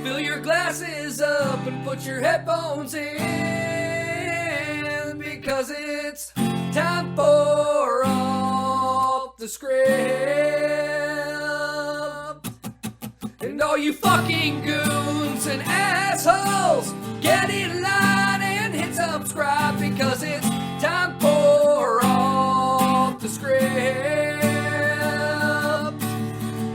Fill your glasses up and put your headphones in, because it's time for Off the Script. And all you fucking goons and assholes, get in line and hit subscribe, because it's time for Off the Script.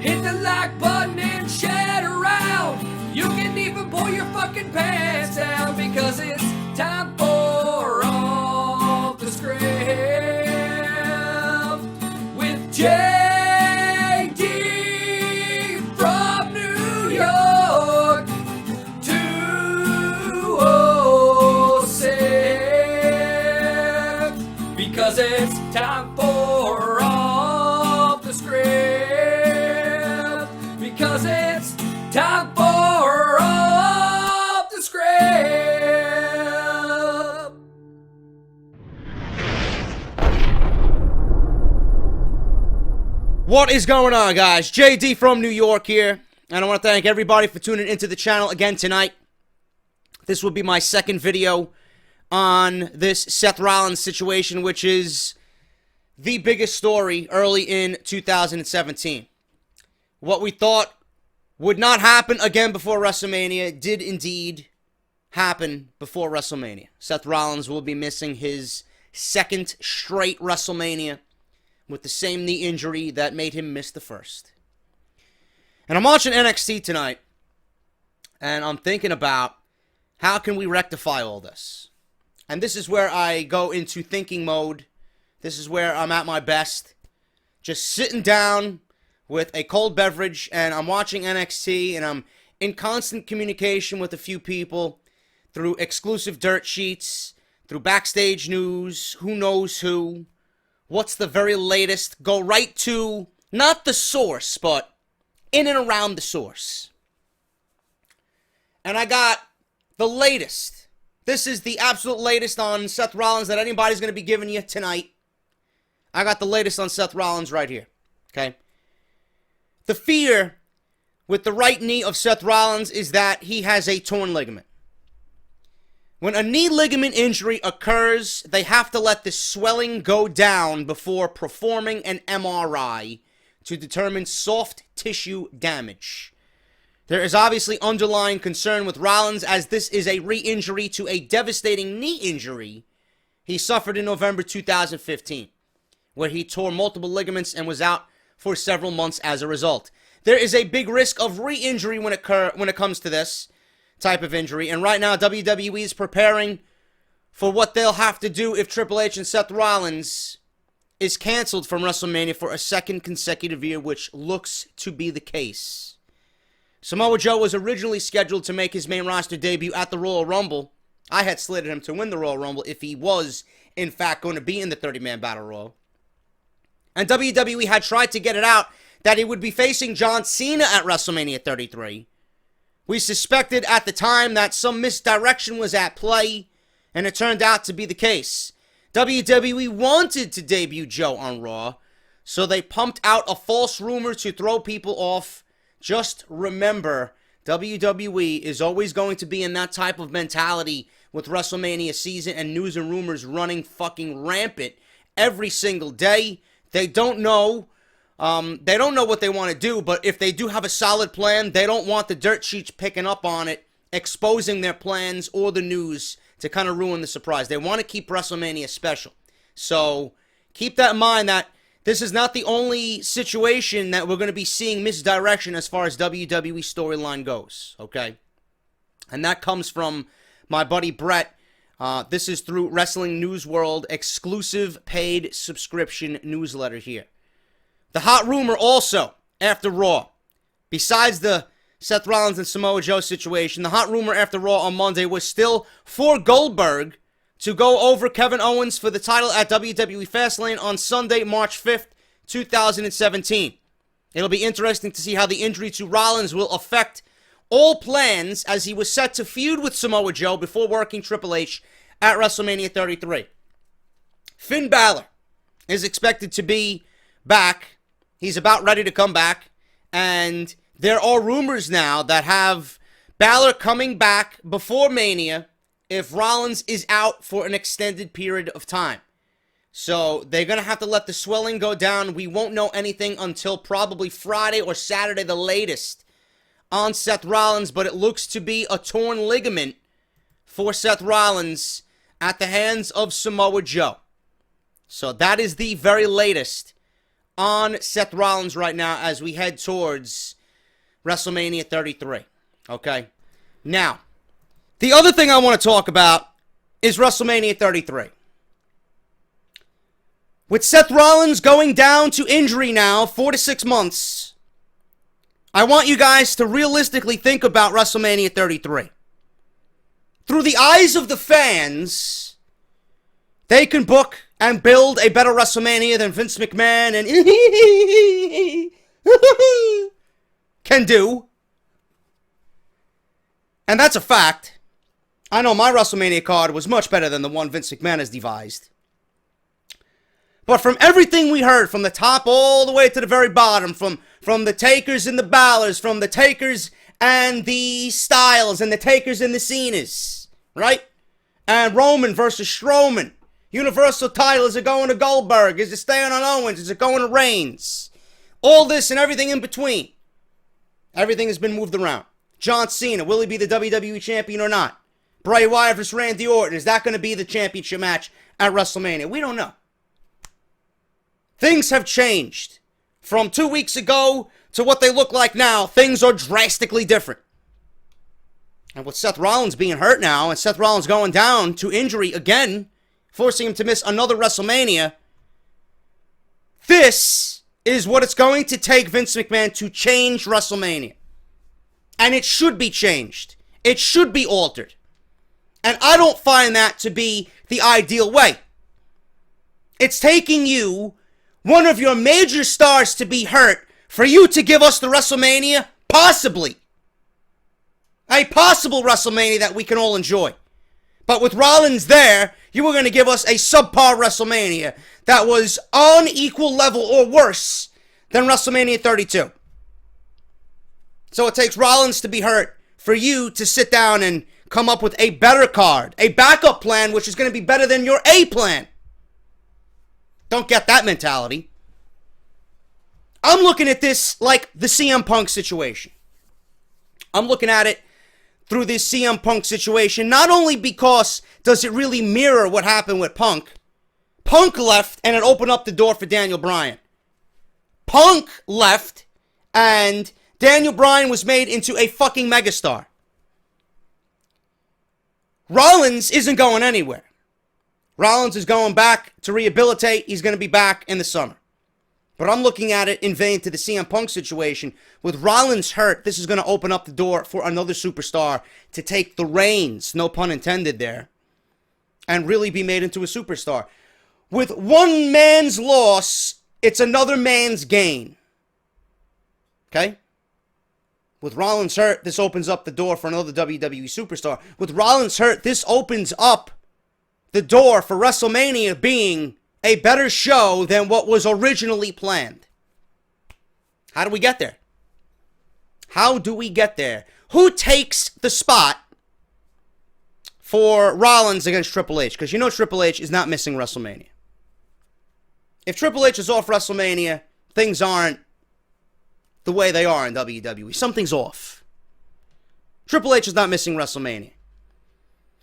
Hit the like button and share it around. You can even pull your fucking pants down, because it's time for Off the Script with JD from New York 206, because it's time for Off the Script, because it's time for Off the Script. What is going on, guys? JD from New York here, and I want to thank everybody for tuning into the channel again tonight. This will be my second video on this Seth Rollins situation, which is the biggest story early in 2017. What we thought would not happen again before WrestleMania did indeed happen before WrestleMania. Seth Rollins will be missing his second straight WrestleMania with the same knee injury that made him miss the first. And I'm watching NXT tonight, and I'm thinking about how can we rectify all this. And this is where I go into thinking mode. This is where I'm at my best. Just sitting down with a cold beverage, and I'm watching NXT, and I'm in constant communication with a few people through exclusive dirt sheets, through backstage news, who knows who, what's the very latest, go right to, not the source, but in and around the source. And I got the latest. This is the absolute latest on Seth Rollins that anybody's going to be giving you tonight. I got the latest on Seth Rollins right here, okay? The fear with the right knee of Seth Rollins is that he has a torn ligament. When a knee ligament injury occurs, they have to let the swelling go down before performing an MRI to determine soft tissue damage. There is obviously underlying concern with Rollins, as this is a re-injury to a devastating knee injury he suffered in November 2015, where he tore multiple ligaments and was out for several months as a result. There is a big risk of re-injury when it comes to this type of injury, and right now WWE is preparing for what they'll have to do if Triple H and Seth Rollins is canceled from WrestleMania for a second consecutive year, which looks to be the case. Samoa Joe was originally scheduled to make his main roster debut at the Royal Rumble. I had slated him to win the Royal Rumble if he was, in fact, going to be in the 30-man Battle Royal. And WWE had tried to get it out that he would be facing John Cena at WrestleMania 33. We suspected at the time that some misdirection was at play, and it turned out to be the case. WWE wanted to debut Joe on Raw, so they pumped out a false rumor to throw people off. Just remember, WWE is always going to be in that type of mentality with WrestleMania season and news and rumors running fucking rampant every single day. They don't know what they want to do, but if they do have a solid plan, they don't want the dirt sheets picking up on it, exposing their plans or the news to kind of ruin the surprise. They want to keep WrestleMania special. So keep that in mind, that this is not the only situation that we're going to be seeing misdirection as far as WWE storyline goes, okay? And that comes from my buddy Brett. This is through Wrestling News World, exclusive paid subscription newsletter here. The hot rumor also, after Raw, besides the Seth Rollins and Samoa Joe situation, the hot rumor after Raw on Monday was still for Goldberg to go over Kevin Owens for the title at WWE Fastlane on Sunday, March 5th, 2017. It'll be interesting to see how the injury to Rollins will affect all plans, as he was set to feud with Samoa Joe before working Triple H at WrestleMania 33. Finn Balor is expected to be back. He's about ready to come back, and there are rumors now that have Balor coming back before Mania if Rollins is out for an extended period of time. So they're going to have to let the swelling go down. We won't know anything until probably Friday or Saturday, the latest, on Seth Rollins. But it looks to be a torn ligament for Seth Rollins at the hands of Samoa Joe. So that is the very latest on Seth Rollins right now as we head towards WrestleMania 33. Okay? Now, the other thing I want to talk about is WrestleMania 33. With Seth Rollins going down to injury now, 4 to 6 months, I want you guys to realistically think about WrestleMania 33. Through the eyes of the fans, they can book and build a better WrestleMania than Vince McMahon and can do. And that's a fact. I know my WrestleMania card was much better than the one Vince McMahon has devised. But from everything we heard, from the top all the way to the very bottom, from the Takers and the Balors, from the Takers and the Styles, and the Takers and the Cenas, right? And Roman versus Strowman. Universal title, is it going to Goldberg? Is it staying on Owens? Is it going to Reigns? All this and everything in between. Everything has been moved around. John Cena, will he be the WWE champion or not? Bray Wyatt versus Randy Orton, is that going to be the championship match at WrestleMania? We don't know. Things have changed. From 2 weeks ago to what they look like now, things are drastically different. And with Seth Rollins being hurt now, and Seth Rollins going down to injury again, forcing him to miss another WrestleMania, this is what it's going to take Vince McMahon to change WrestleMania. And it should be changed. It should be altered. And I don't find that to be the ideal way. It's taking you, one of your major stars, to be hurt for you to give us the WrestleMania, possibly. A possible WrestleMania that we can all enjoy. But with Rollins there, you were going to give us a subpar WrestleMania that was on equal level or worse than WrestleMania 32. So it takes Rollins to be hurt for you to sit down and come up with a better card, a backup plan, which is going to be better than your A plan. Don't get that mentality. I'm looking at this like the CM Punk situation. I'm looking at it through this CM Punk situation, not only because does it really mirror what happened with Punk. Punk left and it opened up the door for Daniel Bryan. Punk left and Daniel Bryan was made into a fucking megastar. Rollins isn't going anywhere. Rollins is going back to rehabilitate. He's going to be back in the summer. But I'm looking at it in vain to the CM Punk situation. With Rollins hurt, this is going to open up the door for another superstar to take the reins, no pun intended there, and really be made into a superstar. With one man's loss, it's another man's gain. Okay? With Rollins hurt, this opens up the door for another WWE superstar. With Rollins hurt, this opens up the door for WrestleMania being a better show than what was originally planned. How do we get there? How do we get there? Who takes the spot for Rollins against Triple H? Because you know Triple H is not missing WrestleMania. If Triple H is off WrestleMania, things aren't the way they are in WWE. Something's off. Triple H is not missing WrestleMania.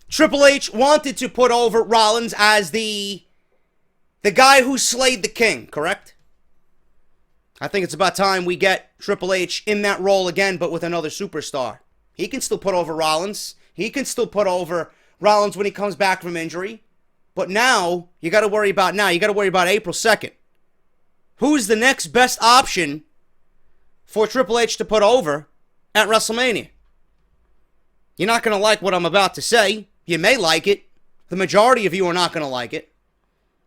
Triple H wanted to put over Rollins as the guy who slayed the king, correct? I think it's about time we get Triple H in that role again, but with another superstar. He can still put over Rollins. He can still put over Rollins when he comes back from injury. But now, you got to worry about April 2nd. Who's the next best option for Triple H to put over at WrestleMania? You're not going to like what I'm about to say. You may like it. The majority of you are not going to like it.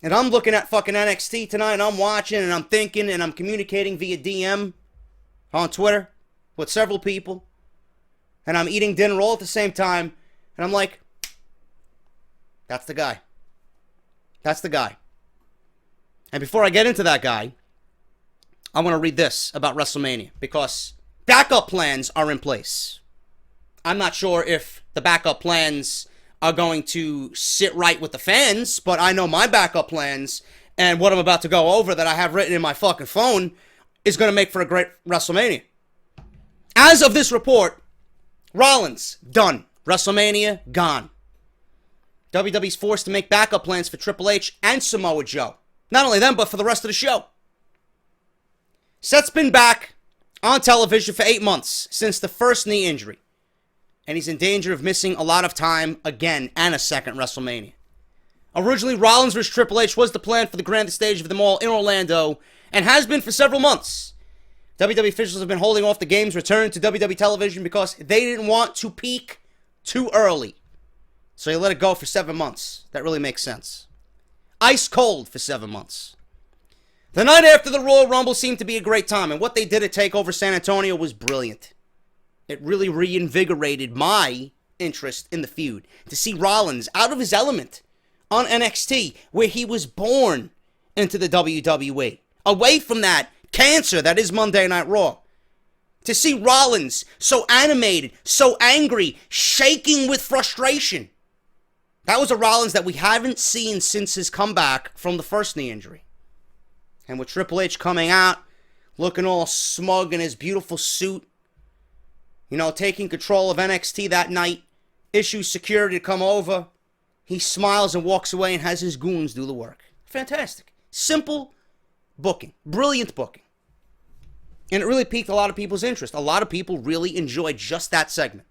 And I'm looking at fucking NXT tonight, and I'm watching, and I'm thinking, and I'm communicating via DM on Twitter with several people. And I'm eating dinner all at the same time. And I'm like, that's the guy. That's the guy. And before I get into that guy, I want to read this about WrestleMania, because backup plans are in place. I'm not sure if the backup plans are going to sit right with the fans, but I know my backup plans and what I'm about to go over that I have written in my fucking phone is going to make for a great WrestleMania. As of this report, Rollins, done. WrestleMania, gone. WWE's forced to make backup plans for Triple H and Samoa Joe. Not only them, but for the rest of the show. Seth's been back on television for 8 months since the first knee injury. And he's in danger of missing a lot of time again and a second WrestleMania. Originally, Rollins vs. Triple H was the plan for the grandest stage of them all in Orlando and has been for several months. WWE officials have been holding off the game's return to WWE television because they didn't want to peak too early. So they let it go for 7 months. That really makes sense. Ice cold for 7 months. The night after the Royal Rumble seemed to be a great time, and what they did at TakeOver San Antonio was brilliant. It really reinvigorated my interest in the feud. To see Rollins out of his element on NXT, where he was born into the WWE. Away from that cancer that is Monday Night Raw. To see Rollins so animated, so angry, shaking with frustration. That was a Rollins that we haven't seen since his comeback from the first knee injury. And with Triple H coming out, looking all smug in his beautiful suit, you know, taking control of NXT that night, issues security to come over, he smiles and walks away and has his goons do the work. Fantastic. Simple booking. Brilliant booking. And it really piqued a lot of people's interest. A lot of people really enjoyed just that segment.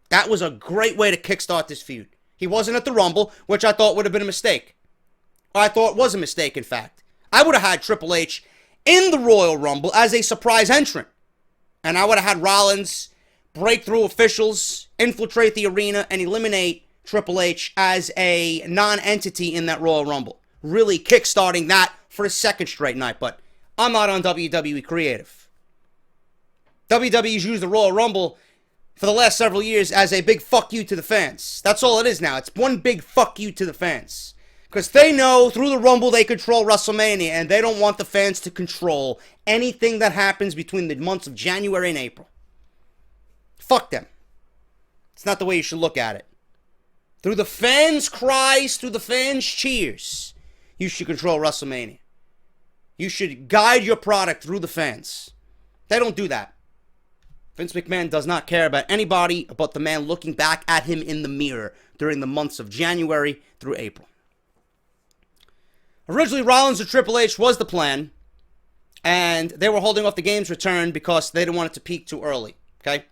That was a great way to kickstart this feud. He wasn't at the Rumble, which I thought would have been a mistake. Or I thought was a mistake, in fact. I would have had Triple H in the Royal Rumble as a surprise entrant. And I would have had Rollins break through officials, infiltrate the arena, and eliminate Triple H as a non-entity in that Royal Rumble. Really kickstarting that for a second straight night. But I'm not on WWE Creative. WWE's used the Royal Rumble for the last several years as a big fuck you to the fans. That's all it is now. It's one big fuck you to the fans. Because they know through the Rumble they control WrestleMania, and they don't want the fans to control anything that happens between the months of January and April. Fuck them. It's not the way you should look at it. Through the fans' cries, through the fans' cheers, you should control WrestleMania. You should guide your product through the fans. They don't do that. Vince McMahon does not care about anybody but the man looking back at him in the mirror during the months of January through April. Originally, Rollins or Triple H was the plan, and they were holding off the game's return because they didn't want it to peak too early, okay?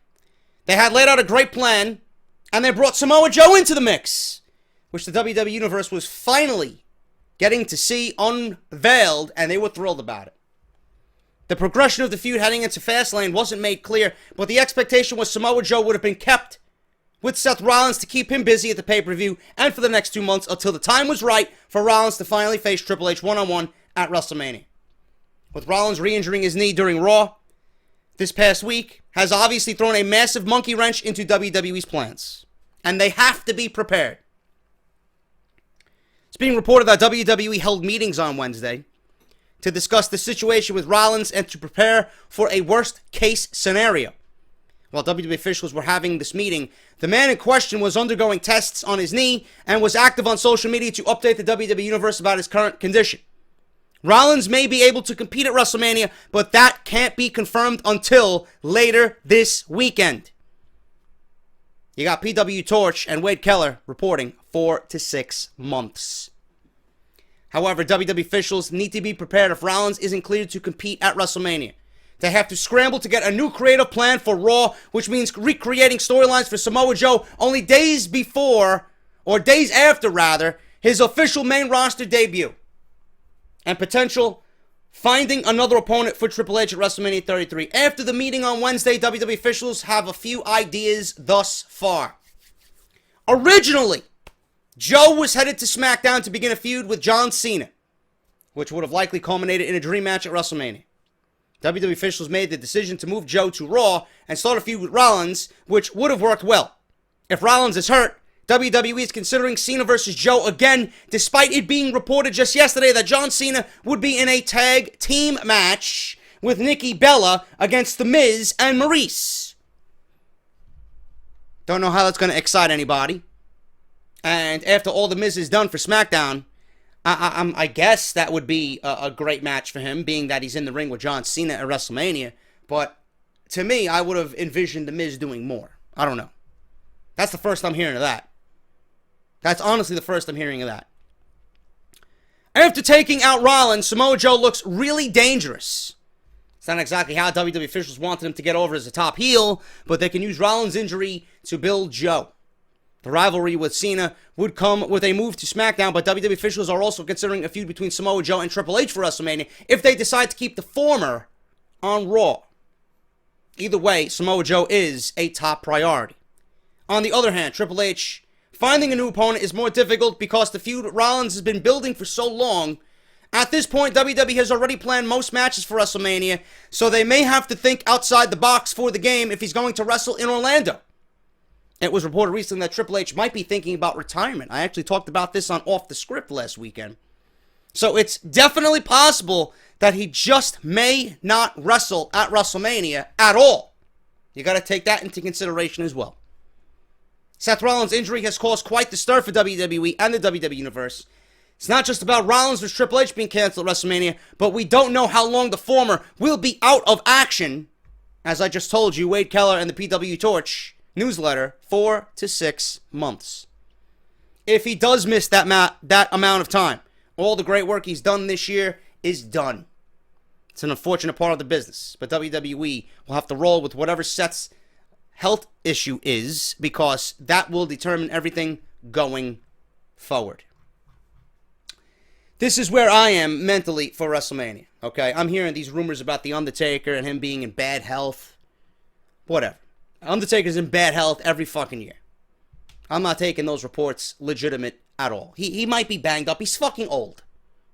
They had laid out a great plan, and they brought Samoa Joe into the mix, which the WWE Universe was finally getting to see unveiled, and they were thrilled about it. The progression of the feud heading into Fastlane wasn't made clear, but the expectation was Samoa Joe would have been kept with Seth Rollins to keep him busy at the pay-per-view and for the next 2 months until the time was right for Rollins to finally face Triple H one-on-one at WrestleMania. With Rollins re-injuring his knee during Raw this past week has obviously thrown a massive monkey wrench into WWE's plans. And they have to be prepared. It's being reported that WWE held meetings on Wednesday to discuss the situation with Rollins and to prepare for a worst-case scenario. While WWE officials were having this meeting, the man in question was undergoing tests on his knee and was active on social media to update the WWE Universe about his current condition. Rollins may be able to compete at WrestleMania, but that can't be confirmed until later this weekend. You got PW Torch and Wade Keller reporting 4 to 6 months. However, WWE officials need to be prepared if Rollins isn't cleared to compete at WrestleMania. They have to scramble to get a new creative plan for Raw, which means recreating storylines for Samoa Joe only days before, or days after rather, his official main roster debut. And potential finding another opponent for Triple H at WrestleMania 33. After the meeting on Wednesday, WWE officials have a few ideas thus far. Originally, Joe was headed to SmackDown to begin a feud with John Cena, which would have likely culminated in a dream match at WrestleMania. WWE officials made the decision to move Joe to Raw and start a feud with Rollins, which would have worked well. If Rollins is hurt, WWE is considering Cena versus Joe again, despite it being reported just yesterday that John Cena would be in a tag team match with Nikki Bella against The Miz and Maurice. Don't know how that's going to excite anybody. And after all the Miz is done for SmackDown, I guess that would be a great match for him, being that he's in the ring with John Cena at WrestleMania. But to me, I would have envisioned the Miz doing more. I don't know. That's the first I'm hearing of that. That's honestly the first I'm hearing of that. After taking out Rollins, Samoa Joe looks really dangerous. It's not exactly how WWE officials wanted him to get over as a top heel, but they can use Rollins' injury to build Joe. The rivalry with Cena would come with a move to SmackDown, but WWE officials are also considering a feud between Samoa Joe and Triple H for WrestleMania if they decide to keep the former on Raw. Either way, Samoa Joe is a top priority. On the other hand, Triple H finding a new opponent is more difficult because the feud with Rollins has been building for so long. At this point, WWE has already planned most matches for WrestleMania, so they may have to think outside the box for the game if he's going to wrestle in Orlando. It was reported recently that Triple H might be thinking about retirement. I actually talked about this on Off The Script last weekend. So it's definitely possible that he just may not wrestle at WrestleMania at all. You got to take that into consideration as well. Seth Rollins' injury has caused quite the stir for WWE and the WWE Universe. It's not just about Rollins vs. Triple H being canceled at WrestleMania, but we don't know how long the former will be out of action. As I just told you, Wade Keller and the PW Torch newsletter, 4 to 6 months. If he does miss that amount of time, all the great work he's done this year is done. It's an unfortunate part of the business, but WWE will have to roll with whatever Seth's health issue is, because that will determine everything going forward. This is where I am mentally for WrestleMania, okay? I'm hearing these rumors about The Undertaker and him being in bad health. Whatever. Undertaker's in bad health every fucking year. I'm not taking those reports legitimate at all. He might be banged up. He's fucking old.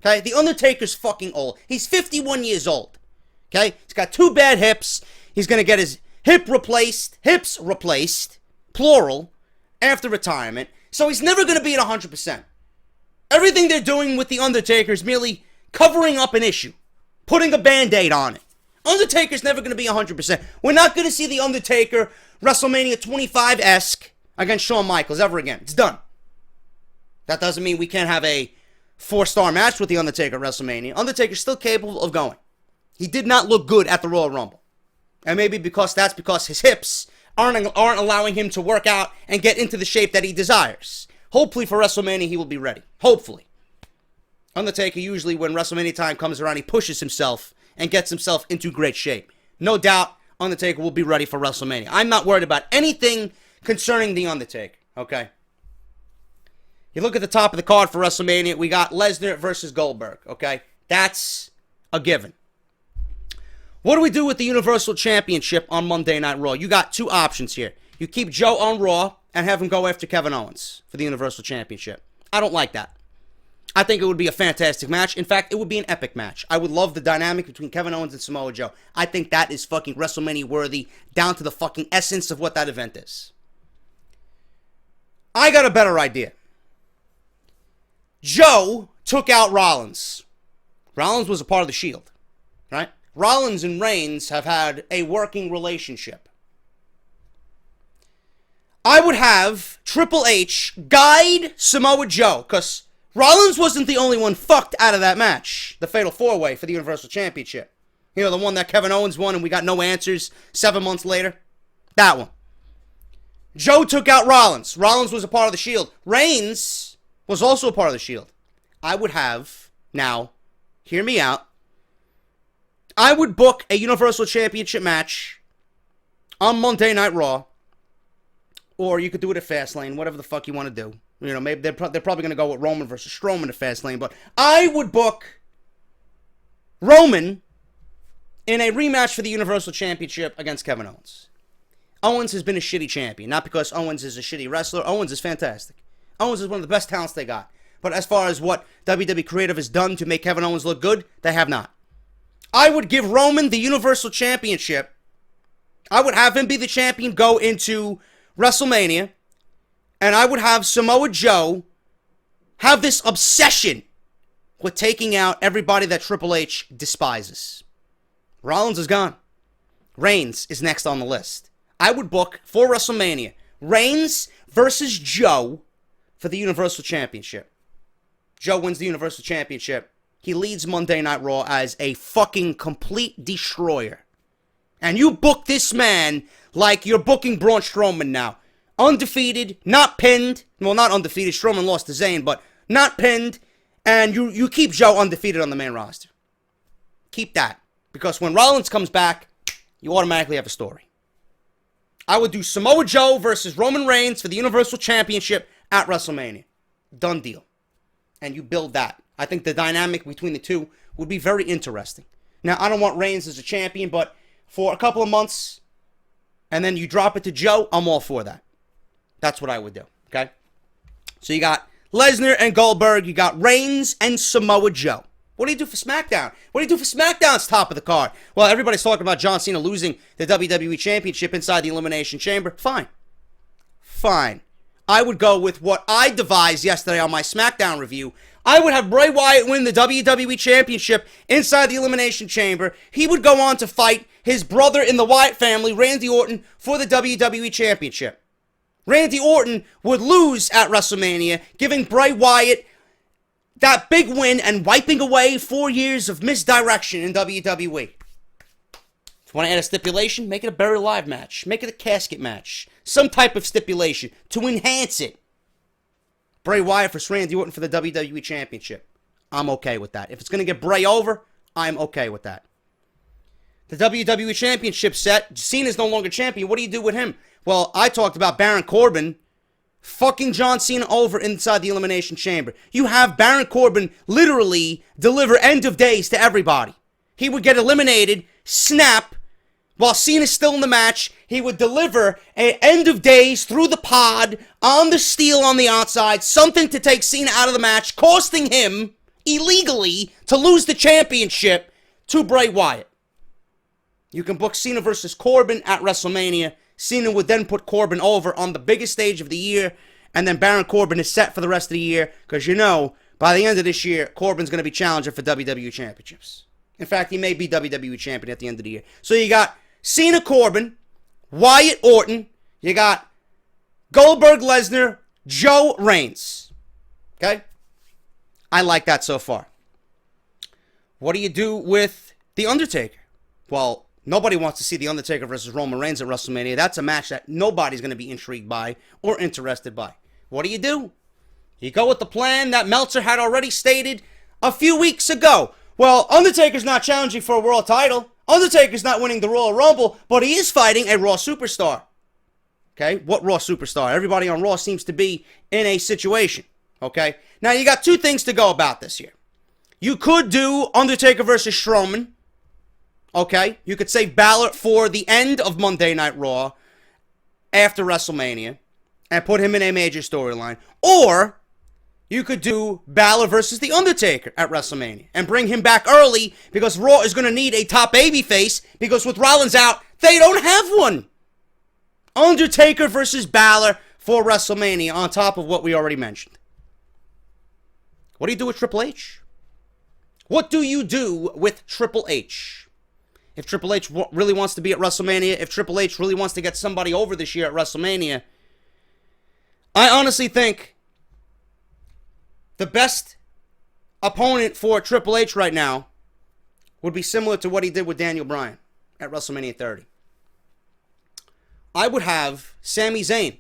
Okay? The Undertaker's fucking old. He's 51 years old. Okay? He's got 2 bad hips. He's going to get his hips replaced, plural, after retirement. So he's never going to be at 100%. Everything they're doing with The Undertaker is merely covering up an issue, putting a Band-Aid on it. Undertaker's never going to be 100%. We're not going to see The Undertaker WrestleMania 25-esque against Shawn Michaels ever again. It's done. That doesn't mean we can't have a 4-star match with The Undertaker at WrestleMania. Undertaker's still capable of going. He did not look good at the Royal Rumble. And maybe that's because his hips aren't allowing him to work out and get into the shape that he desires. Hopefully for WrestleMania he will be ready. Hopefully. Undertaker usually when WrestleMania time comes around, he pushes himself and gets himself into great shape. No doubt Undertaker will be ready for WrestleMania. I'm not worried about anything concerning The Undertaker, okay? You look at the top of the card for WrestleMania, we got Lesnar versus Goldberg, okay? That's a given. What do we do with the Universal Championship on Monday Night Raw? You got 2 options here. You keep Joe on Raw and have him go after Kevin Owens for the Universal Championship. I don't like that. I think it would be a fantastic match. In fact, it would be an epic match. I would love the dynamic between Kevin Owens and Samoa Joe. I think that is fucking WrestleMania worthy, down to the fucking essence of what that event is. I got a better idea. Joe took out Rollins. Rollins was a part of the Shield, right? Rollins and Reigns have had a working relationship. I would have Triple H guide Samoa Joe, because Rollins wasn't the only one fucked out of that match. The Fatal 4-Way for the Universal Championship. You know, the one that Kevin Owens won and we got no answers 7 months later? That one. Joe took out Rollins. Rollins was a part of the Shield. Reigns was also a part of the Shield. I would have, now, hear me out, I would book a Universal Championship match on Monday Night Raw, or you could do it at Fastlane, whatever the fuck you want to do. You know, maybe they're probably going to go with Roman versus Strowman at Fastlane, but I would book Roman in a rematch for the Universal Championship against Kevin Owens. Owens has been a shitty champion, not because Owens is a shitty wrestler. Owens is fantastic. Owens is one of the best talents they got. But as far as what WWE Creative has done to make Kevin Owens look good, they have not. I would give Roman the Universal Championship. I would have him be the champion, go into WrestleMania, and I would have Samoa Joe have this obsession with taking out everybody that Triple H despises. Rollins is gone. Reigns is next on the list. I would book, for WrestleMania, Reigns versus Joe for the Universal Championship. Joe wins the Universal Championship. He leads Monday Night Raw as a fucking complete destroyer. And you book this man like you're booking Braun Strowman now. Undefeated, not pinned. Well, not undefeated. Strowman lost to Zayn, but not pinned. And you keep Joe undefeated on the main roster. Keep that. Because when Rollins comes back, you automatically have a story. I would do Samoa Joe versus Roman Reigns for the Universal Championship at WrestleMania. Done deal. And you build that. I think the dynamic between the two would be very interesting. Now, I don't want Reigns as a champion, but for a couple of months, and then you drop it to Joe, I'm all for that. That's what I would do, okay? So you got Lesnar and Goldberg. You got Reigns and Samoa Joe. What do you do for SmackDown? What do you do for SmackDown's top of the card? Well, everybody's talking about John Cena losing the WWE Championship inside the Elimination Chamber. Fine. Fine. I would go with what I devised yesterday on my SmackDown review. I would have Bray Wyatt win the WWE Championship inside the Elimination Chamber. He would go on to fight his brother in the Wyatt family, Randy Orton, for the WWE Championship. Randy Orton would lose at WrestleMania, giving Bray Wyatt that big win and wiping away 4 years of misdirection in WWE. If you want to add a stipulation, make it a buried alive match. Make it a casket match. Some type of stipulation to enhance it. Bray Wyatt versus Randy Orton for the WWE Championship. I'm okay with that. If it's going to get Bray over, I'm okay with that. The WWE Championship set, Cena's no longer champion. What do you do with him? Well, I talked about Baron Corbin fucking John Cena over inside the Elimination Chamber. You have Baron Corbin literally deliver end of days to everybody. He would get eliminated, snap, while Cena's still in the match. He would deliver an end of days through the pod, on the steel on the outside, something to take Cena out of the match, costing him, illegally, to lose the championship to Bray Wyatt. You can book Cena versus Corbin at WrestleMania. Cena would then put Corbin over on the biggest stage of the year, and then Baron Corbin is set for the rest of the year, because you know, by the end of this year, Corbin's going to be challenger for WWE Championships. In fact, he may be WWE Champion at the end of the year. So you got Cena Corbin, Wyatt Orton, you got Goldberg Lesnar, Joe Reigns. Okay? I like that so far. What do you do with The Undertaker? Well, nobody wants to see The Undertaker versus Roman Reigns at WrestleMania. That's a match that nobody's going to be intrigued by or interested by. What do? You go with the plan that Meltzer had already stated a few weeks ago. Well, Undertaker's not challenging for a world title. Undertaker's not winning the Royal Rumble, but he is fighting a Raw superstar. Okay? What Raw superstar? Everybody on Raw seems to be in a situation. Okay? Now, you got two things to go about this here. You could do Undertaker versus Strowman. Okay? You could save Balor for the end of Monday Night Raw after WrestleMania and put him in a major storyline. Or you could do Balor versus The Undertaker at WrestleMania and bring him back early because Raw is going to need a top babyface because with Rollins out, they don't have one. Undertaker versus Balor for WrestleMania on top of what we already mentioned. What do you do with Triple H? What do you do with Triple H? If Triple H really wants to be at WrestleMania, if Triple H really wants to get somebody over this year at WrestleMania, I honestly think the best opponent for Triple H right now would be similar to what he did with Daniel Bryan at WrestleMania 30. I would have Sami Zayn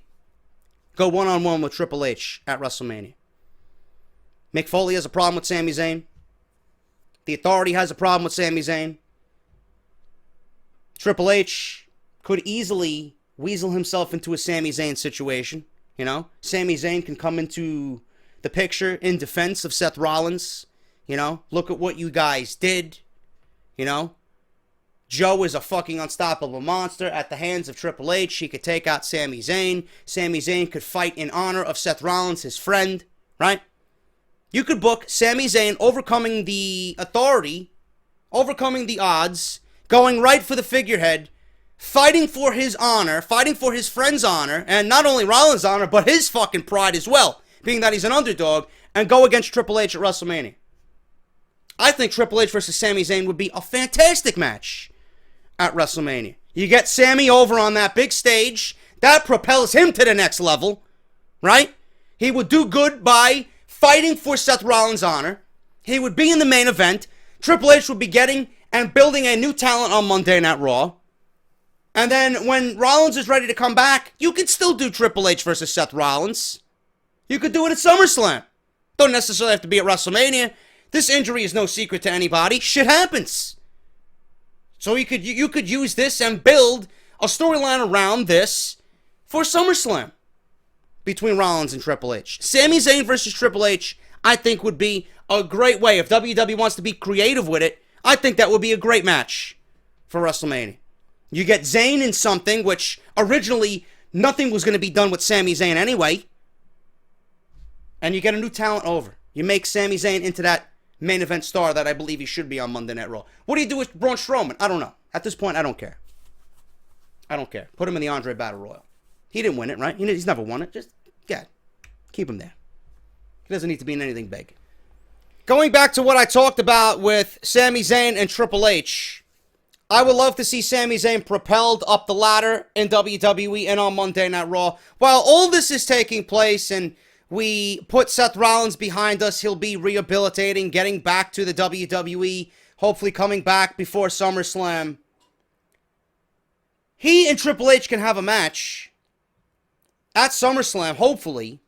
go one-on-one with Triple H at WrestleMania. Mick Foley has a problem with Sami Zayn. The Authority has a problem with Sami Zayn. Triple H could easily weasel himself into a Sami Zayn situation. You know, Sami Zayn can come into the picture in defense of Seth Rollins. You know, look at what you guys did. You know, Joe is a fucking unstoppable monster at the hands of Triple H. He could take out Sami Zayn. Sami Zayn could fight in honor of Seth Rollins, his friend, right? You could book Sami Zayn overcoming the Authority, overcoming the odds, going right for the figurehead, fighting for his honor, fighting for his friend's honor, and not only Rollins' honor, but his fucking pride as well, being that he's an underdog, and go against Triple H at WrestleMania. I think Triple H versus Sami Zayn would be a fantastic match at WrestleMania. You get Sami over on that big stage That propels him to the next level, right? He would do good by fighting for Seth Rollins' honor. He would be in the main event. Triple H would be getting and building a new talent on Monday Night Raw. And then when Rollins is ready to come back, you could still do Triple H versus Seth Rollins. You could do it at SummerSlam. Don't necessarily have to be at WrestleMania. This injury is no secret to anybody. Shit happens. So you could use this and build a storyline around this for SummerSlam between Rollins and Triple H. Sami Zayn versus Triple H, I think, would be a great way. If WWE wants to be creative with it, I think that would be a great match for WrestleMania. You get Zayn in something, which originally nothing was going to be done with Sami Zayn anyway. And you get a new talent over. You make Sami Zayn into that main event star that I believe he should be on Monday Night Raw. What do you do with Braun Strowman? I don't know. At this point, I don't care. I don't care. Put him in the Andre Battle Royal. He didn't win it, right? He's never won it. Just, yeah, keep him there. He doesn't need to be in anything big. Going back to what I talked about with Sami Zayn and Triple H, I would love to see Sami Zayn propelled up the ladder in WWE and on Monday Night Raw. While all this is taking place and we put Seth Rollins behind us, he'll be rehabilitating, getting back to the WWE, hopefully coming back before SummerSlam. He and Triple H can have a match at SummerSlam, hopefully.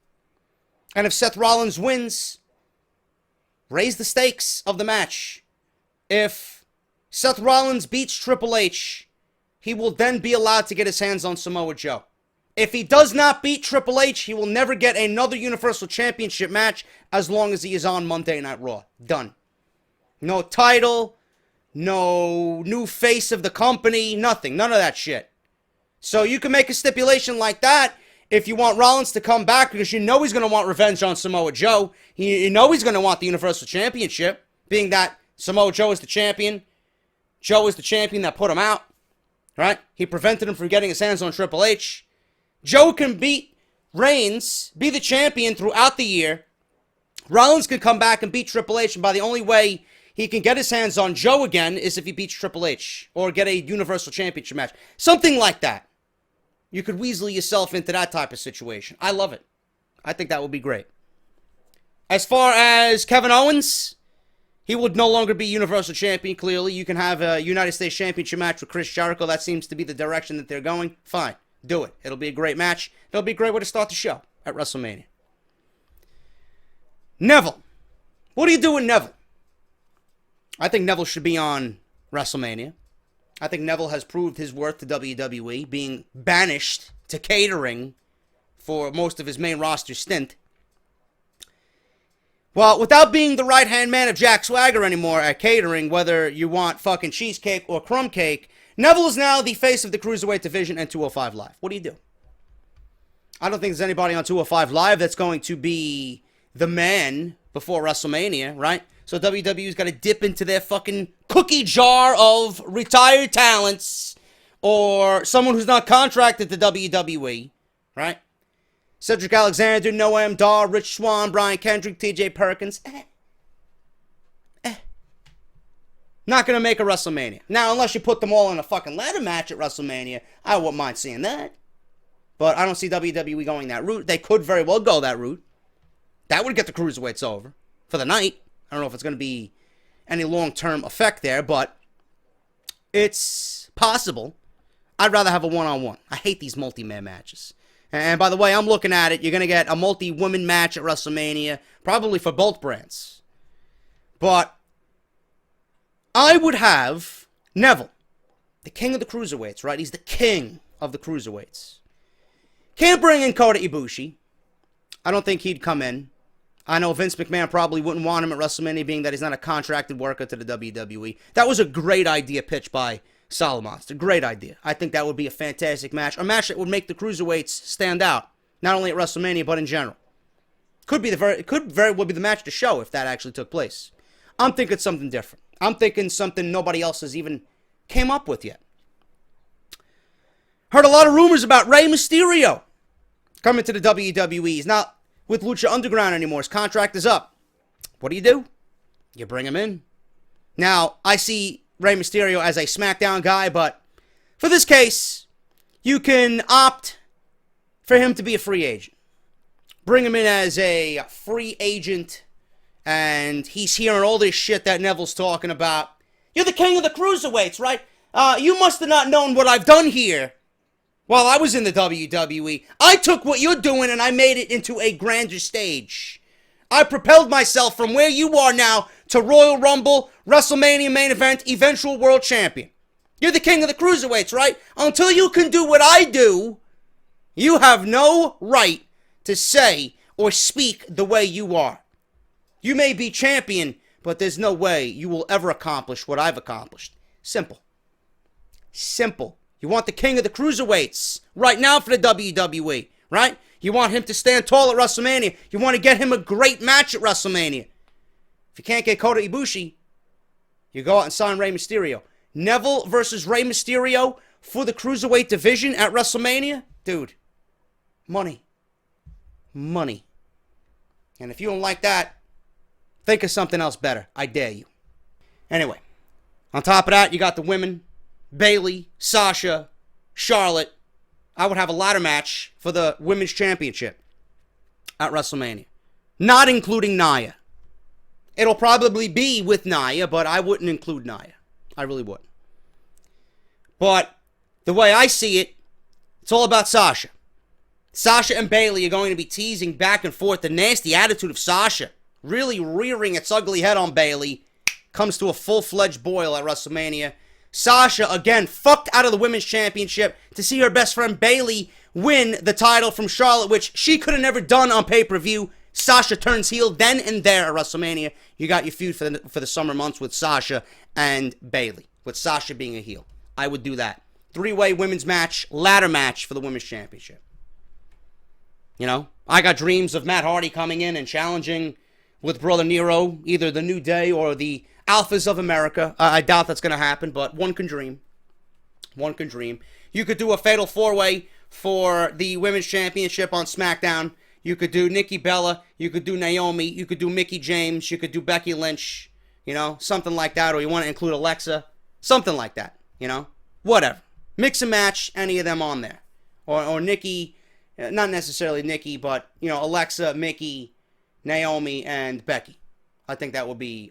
And if Seth Rollins wins, raise the stakes of the match. If Seth Rollins beats Triple H, he will then be allowed to get his hands on Samoa Joe. If he does not beat Triple H, he will never get another Universal Championship match as long as he is on Monday Night Raw. Done. No title, no new face of the company, nothing. None of that shit. So you can make a stipulation like that if you want Rollins to come back, because you know he's going to want revenge on Samoa Joe. You know he's going to want the Universal Championship, being that Samoa Joe is the champion. Joe is the champion that put him out, right? He prevented him from getting his hands on Triple H. Joe can beat Reigns, be the champion throughout the year. Rollins can come back and beat Triple H, and by the only way he can get his hands on Joe again is if he beats Triple H, or get a Universal Championship match. Something like that. You could weasel yourself into that type of situation. I love it. I think that would be great. As far as Kevin Owens, he would no longer be Universal Champion, clearly. You can have a United States Championship match with Chris Jericho. That seems to be the direction that they're going. Fine. Do it. It'll be a great match. It'll be a great way to start the show at WrestleMania. Neville. What do you do with Neville? I think Neville should be on WrestleMania. I think Neville has proved his worth to WWE, being banished to catering for most of his main roster stint. Well, without being the right-hand man of Jack Swagger anymore at catering, whether you want fucking cheesecake or crumb cake, Neville is now the face of the Cruiserweight division and 205 Live. What do you do? I don't think there's anybody on 205 Live that's going to be the man before WrestleMania, right? So WWE's got to dip into their fucking cookie jar of retired talents or someone who's not contracted to WWE, right? Cedric Alexander, Noam Dar, Rich Swann, Brian Kendrick, TJ Perkins. Not going to make a WrestleMania. Now, unless you put them all in a fucking ladder match at WrestleMania, I wouldn't mind seeing that. But I don't see WWE going that route. They could very well go that route. That would get the Cruiserweights over for the night. I don't know if it's going to be any long-term effect there, but it's possible. I'd rather have a one-on-one. I hate these multi-man matches. And by the way, I'm looking at it. You're going to get a multi-woman match at WrestleMania, probably for both brands. But I would have Neville, the king of the Cruiserweights, right? He's the king of the Cruiserweights. Can't bring in Kota Ibushi. I don't think he'd come in. I know Vince McMahon probably wouldn't want him at WrestleMania, being that he's not a contracted worker to the WWE. That was a great idea pitched by Solomons. A great idea. I think that would be a fantastic match. A match that would make the Cruiserweights stand out, not only at WrestleMania, but in general. Could very well be the match to show if that actually took place. I'm thinking something different. I'm thinking something nobody else has even came up with yet. Heard a lot of rumors about Rey Mysterio coming to the WWE. He's not with Lucha Underground anymore. His contract is up. What do? You bring him in. Now, I see Rey Mysterio as a SmackDown guy, but for this case, you can opt for him to be a free agent. Bring him in as a free agent, and he's hearing all this shit that Neville's talking about. You're the king of the cruiserweights, right? You must have not known what I've done here while I was in the WWE. I took what you're doing and I made it into a grander stage. I propelled myself from where you are now to Royal Rumble, WrestleMania main event, eventual world champion. You're the king of the cruiserweights, right? Until you can do what I do, you have no right to say or speak the way you are. You may be champion, but there's no way you will ever accomplish what I've accomplished. Simple. Simple. You want the king of the cruiserweights right now for the WWE, right? You want him to stand tall at WrestleMania. You want to get him a great match at WrestleMania. If you can't get Kota Ibushi, you go out and sign Rey Mysterio. Neville versus Rey Mysterio for the cruiserweight division at WrestleMania? Dude, money. Money. And if you don't like that, think of something else better. I dare you. Anyway, on top of that, you got the women. Bayley, Sasha, Charlotte. I would have a ladder match for the women's championship at WrestleMania. Not including Nia. It'll probably be with Nia, but I wouldn't include Nia. I really wouldn't. But the way I see it, it's all about Sasha. Sasha and Bayley are going to be teasing back and forth. The nasty attitude of Sasha, really rearing its ugly head on Bayley, comes to a full-fledged boil at WrestleMania. Sasha, again, fucked out of the women's championship to see her best friend Bayley win the title from Charlotte, which she could have never done on pay-per-view. Sasha turns heel then and there at WrestleMania. You got your feud for the summer months with Sasha and Bayley, with Sasha being a heel. I would do that. 3-way women's match, ladder match for the women's championship. You know, I got dreams of Matt Hardy coming in and challenging with Brother Nero, either the New Day or the Alphas of America. I doubt that's going to happen, but one can dream. One can dream. You could do a fatal 4-way for the women's championship on SmackDown. You could do Nikki Bella. You could do Naomi. You could do Mickie James. You could do Becky Lynch. You know, something like that. Or you want to include Alexa. Something like that. You know, whatever. Mix and match any of them on there. Or Nikki, not necessarily Nikki, but, you know, Alexa, Mickie, Naomi, and Becky. I think that would be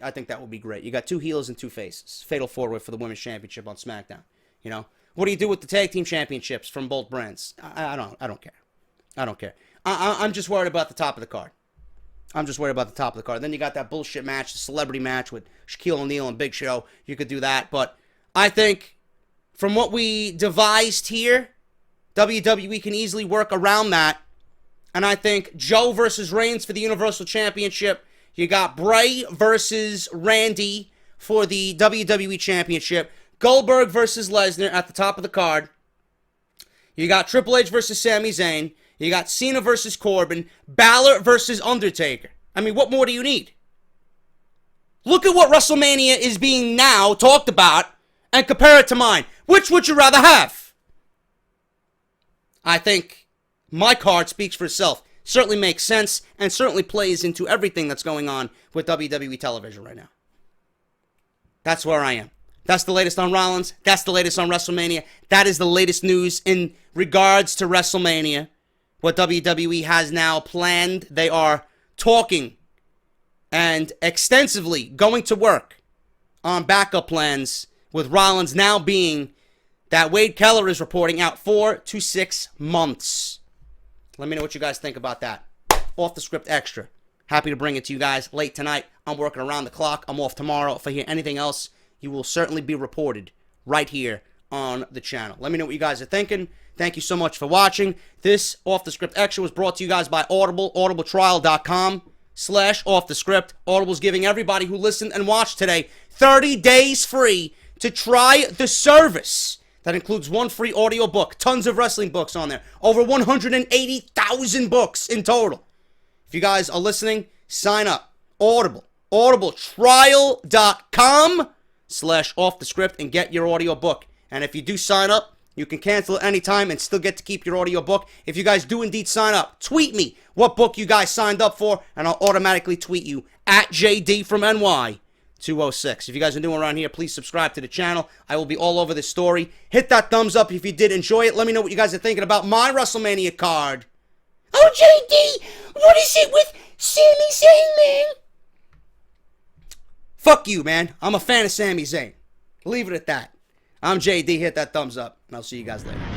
great. You got 2 heels and 2 faces. Fatal 4-way for the women's championship on SmackDown. You know, what do you do with the tag team championships from both brands? I don't care. I don't care. I'm just worried about the top of the card. Then you got that bullshit match, the celebrity match with Shaquille O'Neal and Big Show. You could do that, but I think from what we devised here, WWE can easily work around that. And I think Joe versus Reigns for the Universal Championship. You got Bray versus Randy for the WWE Championship. Goldberg versus Lesnar at the top of the card. You got Triple H versus Sami Zayn. You got Cena versus Corbin. Balor versus Undertaker. I mean, what more do you need? Look at what WrestleMania is being now talked about and compare it to mine. Which would you rather have? I think my card speaks for itself. Certainly makes sense and certainly plays into everything that's going on with WWE television right now. That's where I am. That's the latest on Rollins. That's the latest on WrestleMania. That is the latest news in regards to WrestleMania. What WWE has now planned. They are talking and extensively going to work on backup plans, with Rollins now being that Wade Keller is reporting out 4 to 6 months. Let me know what you guys think about that. Off the Script Extra. Happy to bring it to you guys late tonight. I'm working around the clock. I'm off tomorrow. If I hear anything else, you will certainly be reported right here on the channel. Let me know what you guys are thinking. Thank you so much for watching. This Off the Script Extra was brought to you guys by Audible, audibletrial.com/offthescript. Audible's giving everybody who listened and watched today 30 days free to try the service. That includes 1 free audio book, tons of wrestling books on there, over 180,000 books in total. If you guys are listening, sign up. Audible, audibletrial.com/offthescript and get your audio book. And if you do sign up, you can cancel at any time and still get to keep your audio book. If you guys do indeed sign up, tweet me what book you guys signed up for, and I'll automatically tweet you at JD from NY 206. If you guys are new around here, please subscribe to the channel. I will be all over this story. Hit that thumbs up if you did enjoy it. Let me know what you guys are thinking about my WrestleMania card. Oh, JD, what is it with Sami Zayn, man? Fuck you, man. I'm a fan of Sami Zayn. Leave it at that. I'm JD. Hit that thumbs up, and I'll see you guys later.